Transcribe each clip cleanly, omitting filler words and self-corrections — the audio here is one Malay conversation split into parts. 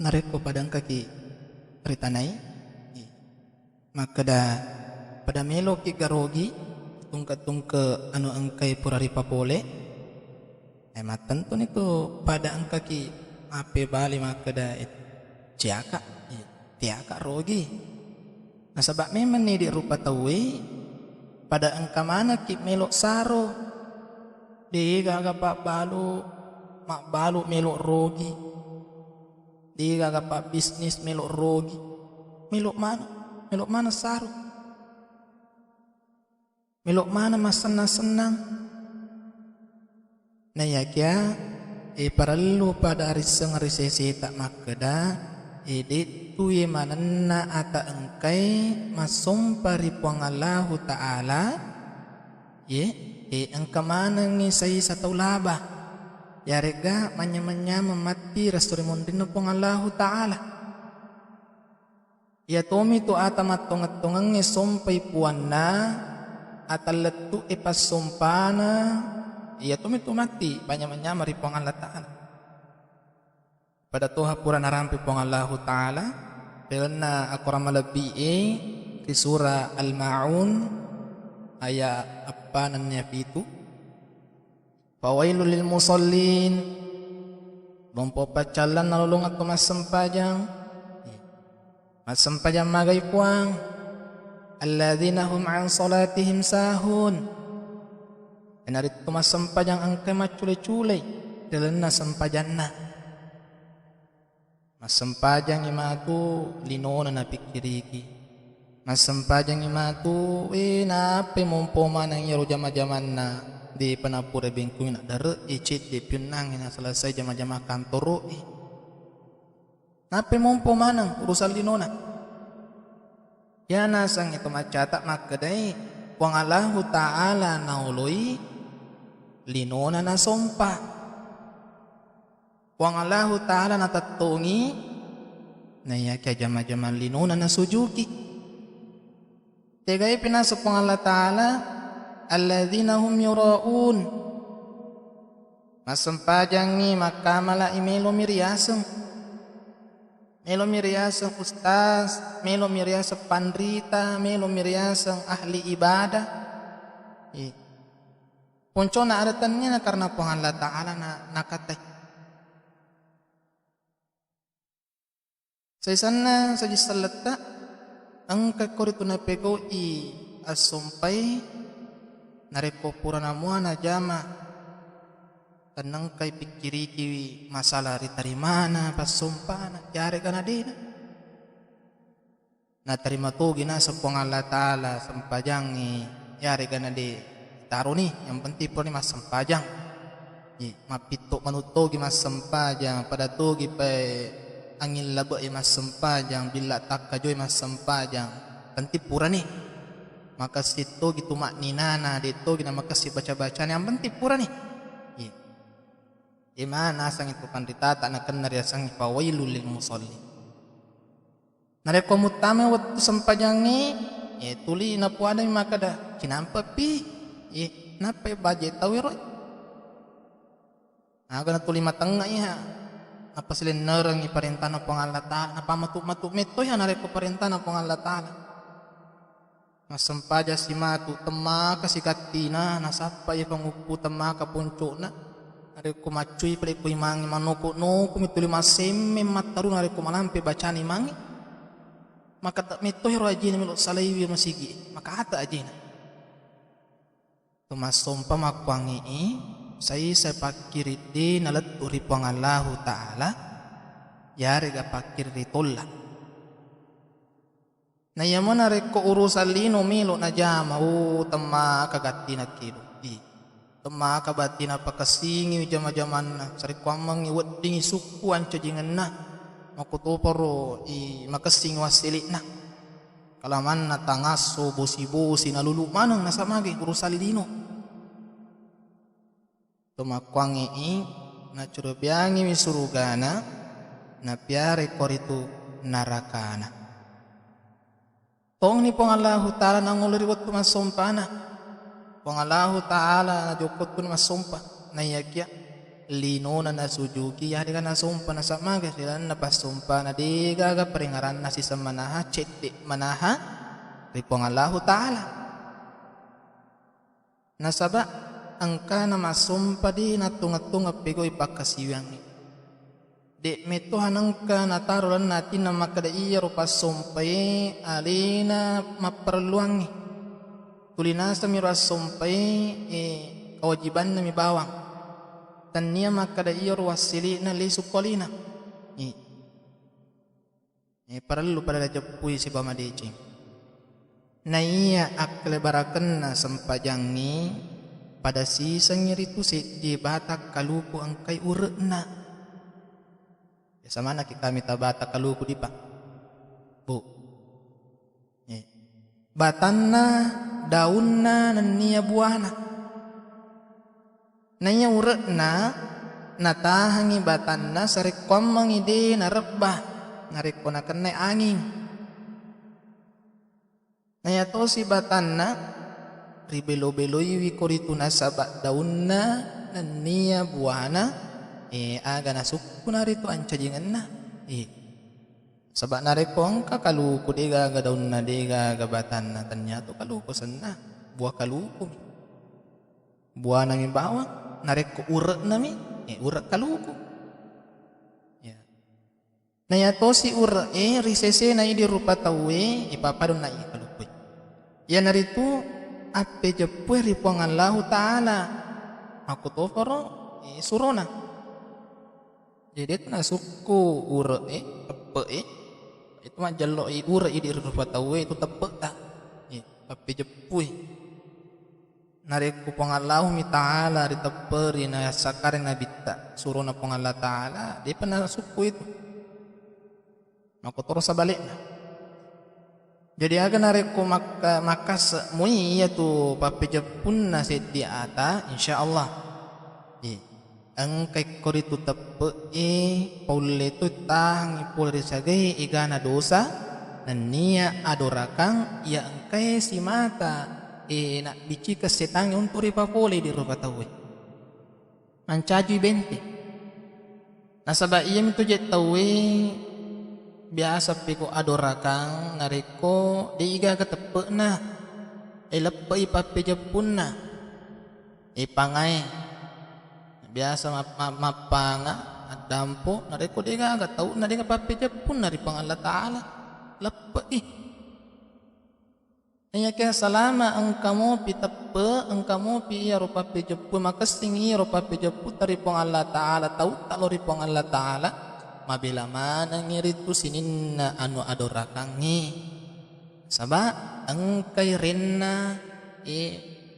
nareko padang kaki ritanay makada pada melo ki garogi tungka anu angkai purari papole matan to nito pada angkaki ape bali makada tiaka rogi nasabak memang ni di rupa tawe pada angka mana ki melok saro di gaga pak balu melok rogi di gaga pak bisnis melok rogi melok mana saro melok mana mas senang na ya kya parallu pada riseng risesi tak makada edit tuye mananna ata engkai masumpari pangallahu ta'ala engka mana ngisai satu laba yarega manya memati rasturi mondino pangallahu ta'ala ya tomi tu ata matungat-tungang ngisumpai puanna ataletu ipasumpana iya tomi tu mati manya maripong Allah Ta'ala pada tuha pura narampi pong Allah Ta'ala pelna aku ramalabi'i di surah Al-Ma'un ayat apa nannya itu fawailul lil musallin bompo pacalan nalulungat ko masempajang magay puang alladzina hum an salatihim sahun narit ko masempajang angkay macule-cule dalan na sempajan na masempajang imatu linona na pikiriki masempajang imatu nape mumpoma nang yaro jama-jaman na di panapura bengku na dare icit di pinang na selesai jama-jama kantoro nape mumpoma nang urusan linona ya nasang itu macatak makadai wang Allah Ta'ala naului linona na sumpah wang Allah Ta'ala natatungi na yaka jama-jaman linona na sujuki tegay pinasok wang Allah Ta'ala alladzina hum yura'un masampajang ni makamala imelo miriaseng ustaz melo miriaseng pandrita melo miriaseng ahli ibadah punco na aratannya na karena pohon Allah Ta'ala na nakatay sa isana sa jisalata ang kakorito na pego asumpay narepopura na mua na jama tanang kay pikiriki masalah ritarimana pasumpa na yari ka na din na tarimatugi na sa pohon Allah Ta'ala sampajang yari ka na di taro ni yang penting po ni mas sempajang mapito manutogi mas sempajang pada togi pa angin labo mas sempajang bila tak kajoy mas sempajang penting pura ni maka situ gitu makninana dito gina maka si baca-baca yang penting pura ni mana sang itu pandita tak nak kena dia sang fawailul lil musalli nareko mutame waktu sempajang ni tuli na po ada maka dah kinampa pi napa budget tawiro aga na tuli matanga iha apa silin nerang iparintah na pangalan Ta'ala napa matu meto ya nareko parintah na pangalan Ta'ala masampaja si matu temaka si katina nasapa ya pangupu temaka punco na nareko macuy paleko imangi manuko mituli maseme mataru nareko malampe bacani mangi maka tak meto hero ajina milo salaiwi masigi maka hata ajina tumasumpa makwangi saya pakirit di nalat uri pangallahu Ta'ala yari ga pakir ritullah na yamana reko urusan lino milo na jama temma kagati na kilo temma kabati na pakasingi jama-jaman na sari kwamang iwat dingi suku ancajingan na makutuparo makasing wasili na kalaman na tangaso bosi-bosi na lulumanang nasa magi urusan lino tumakwangi na curubiangi misurugana na piare koritu narakana tong ni pong Allah Ta'ala nanguluriwat kumasumpana pong Allah Ta'ala na jukot kun masumpa na yagya lino na nasujuki yari ka nasumpa na samaga sila na pasumpa na di gaga peringaran na si samanaha ceti manaha ripong Allah Ta'ala nasaba angka na masumpa di natunga-tunga pigo ipakasiwangi di metuhan angka natarulan natin na makadaiya rupa sumpay alina maperluangi tulinasa miras sumpay kewajiban na mibawang dan niya makadaiya ruwasili na lisukolina perlu pada jepui si bamadeci na iya aklebarakan na sampajangi pada sisang nyeritu si di batak kaluku angkay urek na sama na kami tabata kaluku di pa bu batanna daunna naniya buahna nanya urek na natahangi batanna sarikom mangide narebah nariko na kenai angin nanya to si batanna ribelo-beloi wikoritu nasabak daunna naniya buahna aga nasukku narito ancajingan na sabak nariko angka kaluku dega aga daunna dega aga batanna ternyata kaluku sana buah kaluku buah nami bawang nareko urek nami urek kaluku ya na yato si urek risese na di rupa tawe ipapadon na kaluku ya naritu ape jepue ripong Allah Ta'ala aku toforo surona jadi itu nasuku urek tepe itu mah jelo urek di rupa tawe itu tepe tak ape jepue nariku pengalau mi ta'ala diteperi na sakare na bitta suruh na pengalau ta'ala dia pernah suku itu aku terus balik jadi aga nariku makas mui ya tu papi jepun na sedi ata insyaallah angkai kori tu tepe paule tu tang ipul risagai igana dosa dan nia adorakang ya angkai si mata nak bici kesetang untuk ripapole di rupa tawe mancaju bente nasaba iya mitu jet tawe biasa piko adorakang nareko diiga ketepe na lepe ipape jepun na pangai biasa mapanga adampo nareko diiga agak tahu na diga pape jepun na ripang Allah Ta'ala lepe Naya kaya salama ang kamu pitepe ang kamu pi rupa pijepu maka singi rupa pijepu taripong Allah Ta'ala tahu tak lo ripong Allah Ta'ala mabila mana ngiritu sinin na anu adorakangi sabak ang kay renna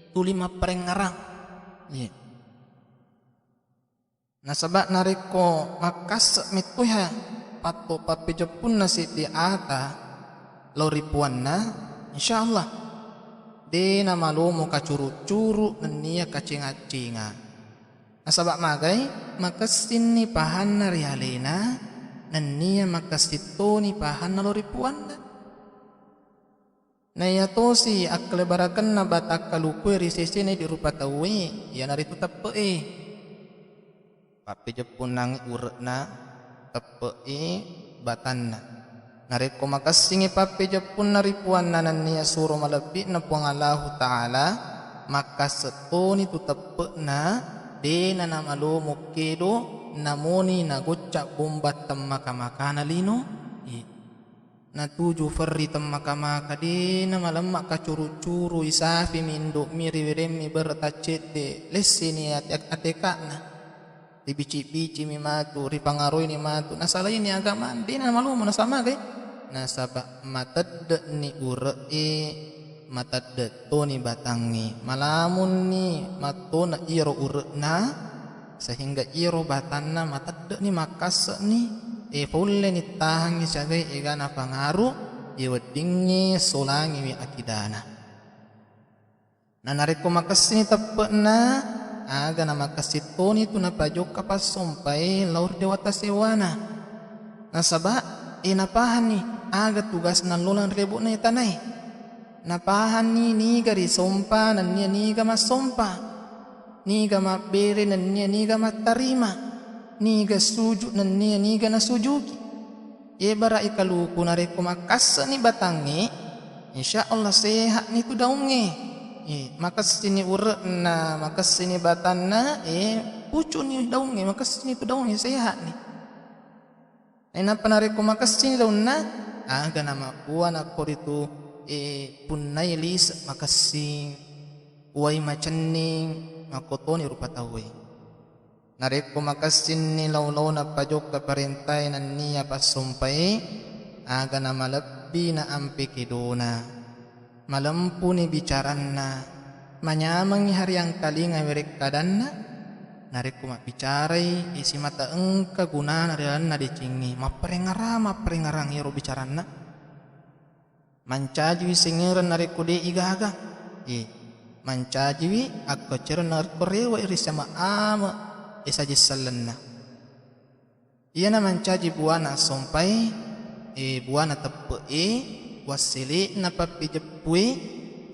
tulima perengarang nasabak nariko makas mituha pato papijepun na si di ata lo ripuan na insyaallah de na malumo kacuru-curu nenia kacing-cacinga nasabak magai makasin ni pahan na rihalena nenia makasito ni pahan na loripuan na yato si aklebarakan na batak kalukwe risese na di rupa tawe ya narito tape papi jepun nang urek na tape batan na nareko makasingi papi jepun naripuan nanan niya suro malapit na puang Allah Ta'ala makaseto ni tutapek na de na namalo mukedo namoni nagucak bombat temaka-maka na lino na tuju ferri temaka-maka de na malamak kacuru-curu isafi mindo miri-wiremi bertacet de lesini atek-atekak na dibici-bici mi matu ripangaroi ni matu nasalah ini agama di na malumo na sama kay nasaba matadde ni urei matadde to ni batangi malamun ni mato na iro urena sehingga iro batanna matadde ni makas ni fulle ni tahangi sagai igana pangaruh iwedingi solangi mi akidana nanariko makas ni tapena aga na makasito nito na pajok kapas sumpay laur dewata sewana nasaba inapahan ni aga tugas ng lulang rebo na itanay napahan ni gari sumpa nan niya niga masumpa niga mabere nania niga matarima, niga sujud nania niga nasujuki. Bara ikaluku nareko makasa ni batangi, insya Allah sehat ni tu daunge. Makas sini urna, makas sini batanna, pucu ni daunge, makas sini tu daunge sehat ni. Napa nareko makas sini daunna, aga nama puan aku itu punai lis makasi uai macaning makotoni rupa tawai. Nareko makasin ni law na pajok ka parentay na niya pasumpai aga na malabbi na ampi kiduna malampu ni bicaran na manyamang ni hariang kalinga wirik kadan na nareko mabicaray isi mata engka guna narilan na dicingi maparengarang hiro bicaran na mancaji singiran nareko de igaga mancaji ako ciron nareko rewa iri sama ama isa jisalan na. Iya na mancaji buana sompai buana tepe wasili na papijepui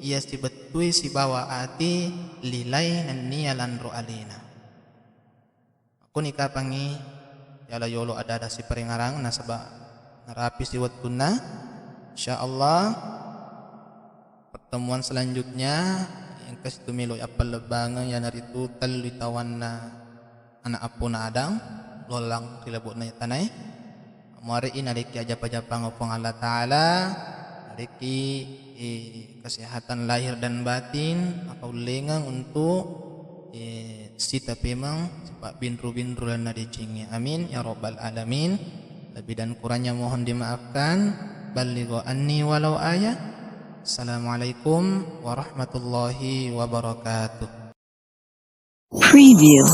iya si betui si bawa ati lilai nan niya landro alina. Aku nikah pangi yala yolo ada si peringarang na saba narapi si watuna. Insyaallah pertemuan selanjutnya yang kasih tumiloy apal lebangan yang naritu talu tawan na anak apo na adang lolang tilabot na tanay mari inariki aja pajapang opong Allah Ta'ala nariki kesehatan lahir dan batin akaulengang untuk sita pemang sepak bindru-bindru dan nadicingi amin ya rabbal alamin. Lebih dan kurangnya mohon dimaafkan. Balighu anni walau ayah. Assalamualaikum warahmatullahi wabarakatuh. Preview.